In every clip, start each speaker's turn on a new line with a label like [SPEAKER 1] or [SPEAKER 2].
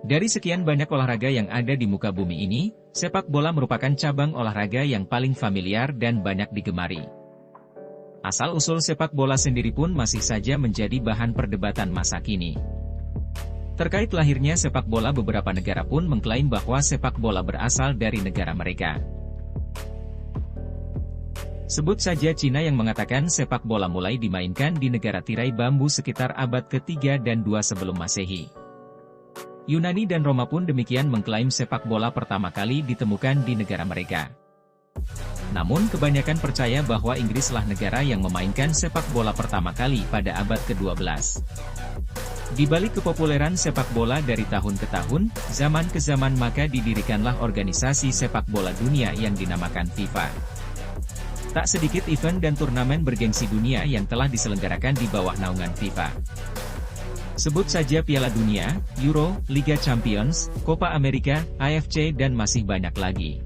[SPEAKER 1] Dari sekian banyak olahraga yang ada di muka bumi ini, sepak bola merupakan cabang olahraga yang paling familiar dan banyak digemari. Asal-usul sepak bola sendiri pun masih saja menjadi bahan perdebatan masa kini. Terkait lahirnya sepak bola, beberapa negara pun mengklaim bahwa sepak bola berasal dari negara mereka. Sebut saja Cina yang mengatakan sepak bola mulai dimainkan di negara tirai bambu sekitar abad ke-3 dan 2 sebelum Masehi. Yunani dan Roma pun demikian mengklaim sepak bola pertama kali ditemukan di negara mereka. Namun kebanyakan percaya bahwa Inggrislah negara yang memainkan sepak bola pertama kali pada abad ke-12. Di balik kepopuleran sepak bola dari tahun ke tahun, zaman ke zaman, maka didirikanlah organisasi sepak bola dunia yang dinamakan FIFA. Tak sedikit event dan turnamen bergengsi dunia yang telah diselenggarakan di bawah naungan FIFA. Sebut saja Piala Dunia, Euro, Liga Champions, Copa America, AFC dan masih banyak lagi.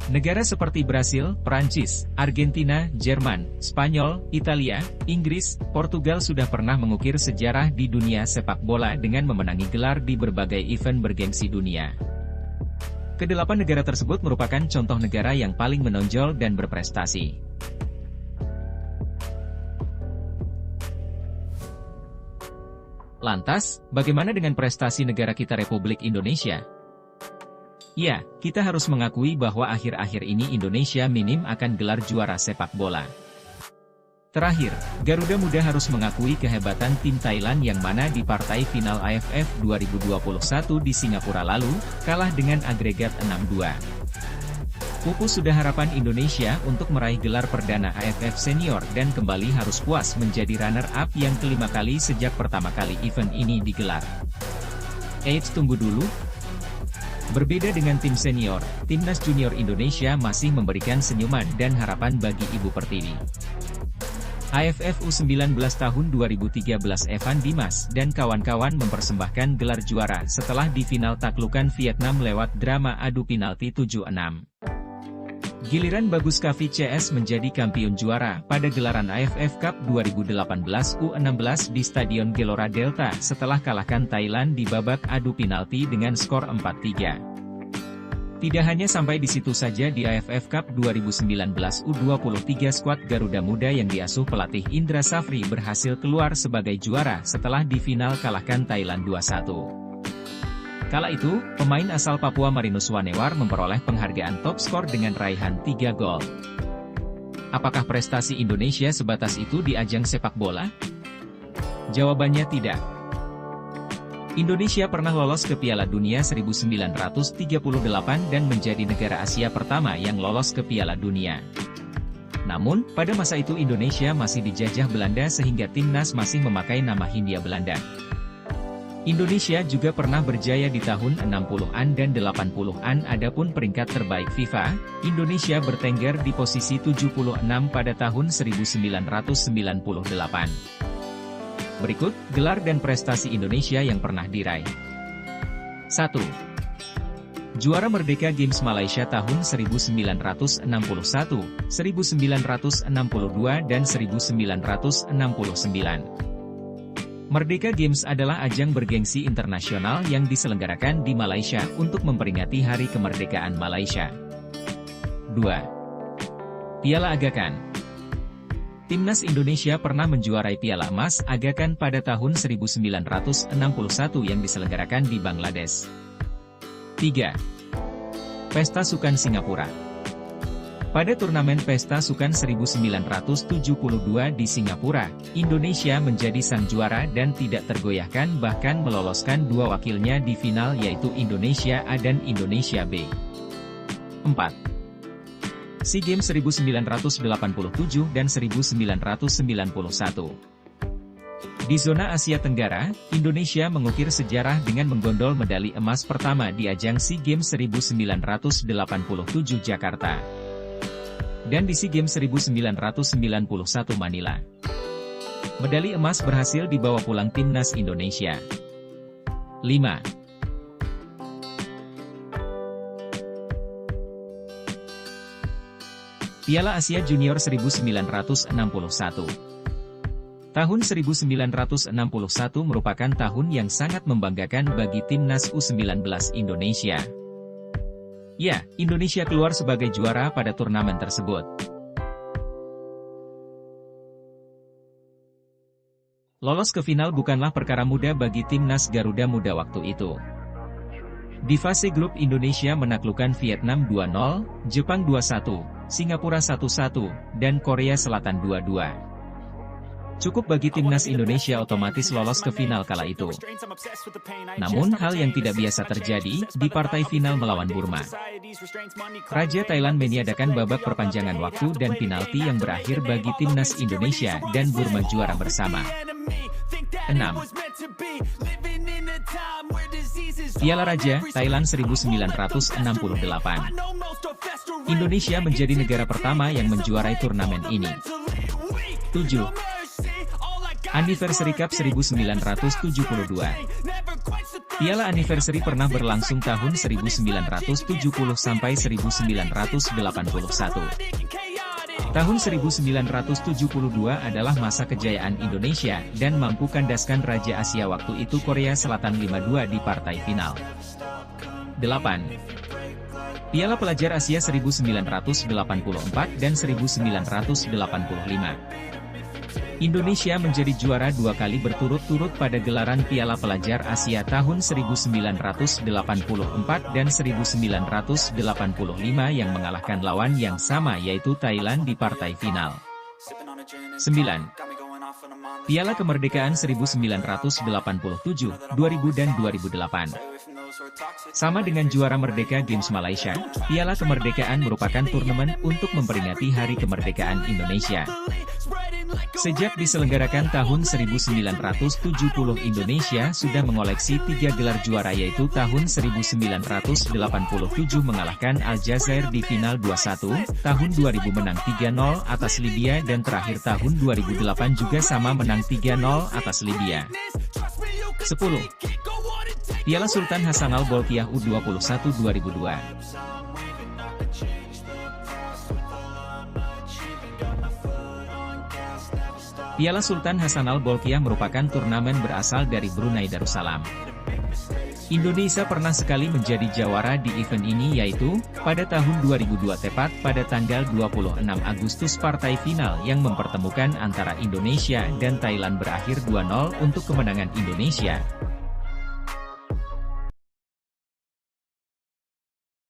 [SPEAKER 1] Negara seperti Brasil, Prancis, Argentina, Jerman, Spanyol, Italia, Inggris, Portugal sudah pernah mengukir sejarah di dunia sepak bola dengan memenangi gelar di berbagai event bergengsi dunia. Kedelapan negara tersebut merupakan contoh negara yang paling menonjol dan berprestasi. Lantas, bagaimana dengan prestasi negara kita, Republik Indonesia? Ya, kita harus mengakui bahwa akhir-akhir ini Indonesia minim akan gelar juara sepak bola. Terakhir, Garuda Muda harus mengakui kehebatan tim Thailand yang mana di partai final AFF 2021 di Singapura lalu, kalah dengan agregat 6-2. Pupus sudah harapan Indonesia untuk meraih gelar perdana AFF Senior dan kembali harus puas menjadi runner-up yang kelima kali sejak pertama kali event ini digelar. Eits, tunggu dulu. Berbeda dengan tim senior, Timnas Junior Indonesia masih memberikan senyuman dan harapan bagi Ibu Pertiwi. AFF U19 tahun 2013 Evan Dimas dan kawan-kawan mempersembahkan gelar juara setelah di final taklukan Vietnam lewat drama adu penalti 7-6. Giliran Bagus Kavi CS menjadi kampion juara pada gelaran AFF Cup 2018 U16 di Stadion Gelora Delta setelah kalahkan Thailand di babak adu penalti dengan skor 4-3. Tidak hanya sampai di situ saja, di AFF Cup 2019 U23 skuad Garuda Muda yang diasuh pelatih Indra Safri berhasil keluar sebagai juara setelah di final kalahkan Thailand 2-1. Kala itu, pemain asal Papua Marinus Wanewar memperoleh penghargaan top skor dengan raihan 3 gol. Apakah prestasi Indonesia sebatas itu di ajang sepak bola? Jawabannya tidak. Indonesia pernah lolos ke Piala Dunia 1938 dan menjadi negara Asia pertama yang lolos ke Piala Dunia. Namun, pada masa itu Indonesia masih dijajah Belanda sehingga timnas masih memakai nama Hindia Belanda. Indonesia juga pernah berjaya di tahun 60-an dan 80-an. Adapun peringkat terbaik FIFA, Indonesia bertengger di posisi 76 pada tahun 1998. Berikut, gelar dan prestasi Indonesia yang pernah diraih. 1. Juara Merdeka Games Malaysia tahun 1961, 1962 dan 1969. Merdeka Games adalah ajang bergengsi internasional yang diselenggarakan di Malaysia untuk memperingati Hari Kemerdekaan Malaysia. 2. Piala Aga Khan. Timnas Indonesia pernah menjuarai Piala Emas Aga Khan pada tahun 1961 yang diselenggarakan di Bangladesh. 3. Pesta Sukan Singapura. Pada turnamen Pesta Sukan 1972 di Singapura, Indonesia menjadi sang juara dan tidak tergoyahkan, bahkan meloloskan dua wakilnya di final yaitu Indonesia A dan Indonesia B. 4. SEA Games 1987 dan 1991. Di zona Asia Tenggara, Indonesia mengukir sejarah dengan menggondol medali emas pertama di ajang SEA Games 1987 Jakarta. Dan di SEA Games 1991 Manila. Medali emas berhasil dibawa pulang timnas Indonesia. 5. Piala Asia Junior 1961. Tahun 1961 merupakan tahun yang sangat membanggakan bagi timnas U19 Indonesia. Ya, Indonesia keluar sebagai juara pada turnamen tersebut. Lolos ke final bukanlah perkara mudah bagi timnas Garuda Muda waktu itu. Di fase grup Indonesia menaklukkan Vietnam 2-0, Jepang 2-1, Singapura 1-1, dan Korea Selatan 2-2. Cukup bagi timnas Indonesia otomatis lolos ke final kala itu. Namun hal yang tidak biasa terjadi di partai final melawan Burma. Raja Thailand meniadakan babak perpanjangan waktu dan penalti yang berakhir bagi timnas Indonesia dan Burma juara bersama. 6. Piala Raja Thailand 1968. Indonesia menjadi negara pertama yang menjuarai turnamen ini. 7. Anniversary Cup 1972. Piala Anniversary pernah berlangsung tahun 1970 sampai 1981. Tahun 1972 adalah masa kejayaan Indonesia dan mampu kandaskan Raja Asia waktu itu Korea Selatan 5-2 di partai final. 8. Piala Pelajar Asia 1984 dan 1985. Indonesia menjadi juara 2 kali berturut-turut pada gelaran Piala Pelajar Asia tahun 1984 dan 1985 yang mengalahkan lawan yang sama yaitu Thailand di partai final. 9. Piala Kemerdekaan 1987, 2000 dan 2008. Sama dengan juara Merdeka Games Malaysia, Piala Kemerdekaan merupakan turnamen untuk memperingati Hari Kemerdekaan Indonesia. Sejak diselenggarakan tahun 1970 Indonesia sudah mengoleksi 3 gelar juara yaitu tahun 1987 mengalahkan Aljazair di final 2-1, tahun 2000 menang 3-0 atas Libya dan terakhir tahun 2008 juga sama menang 3-0 atas Libya. 10. Piala Sultan Hasanal Bolkiah U21 2002. Piala Sultan Hasanal Bolkiah merupakan turnamen berasal dari Brunei Darussalam. Indonesia pernah sekali menjadi jawara di event ini yaitu, pada tahun 2002 tepat pada tanggal 26 Agustus partai final yang mempertemukan antara Indonesia dan Thailand berakhir 2-0 untuk kemenangan Indonesia.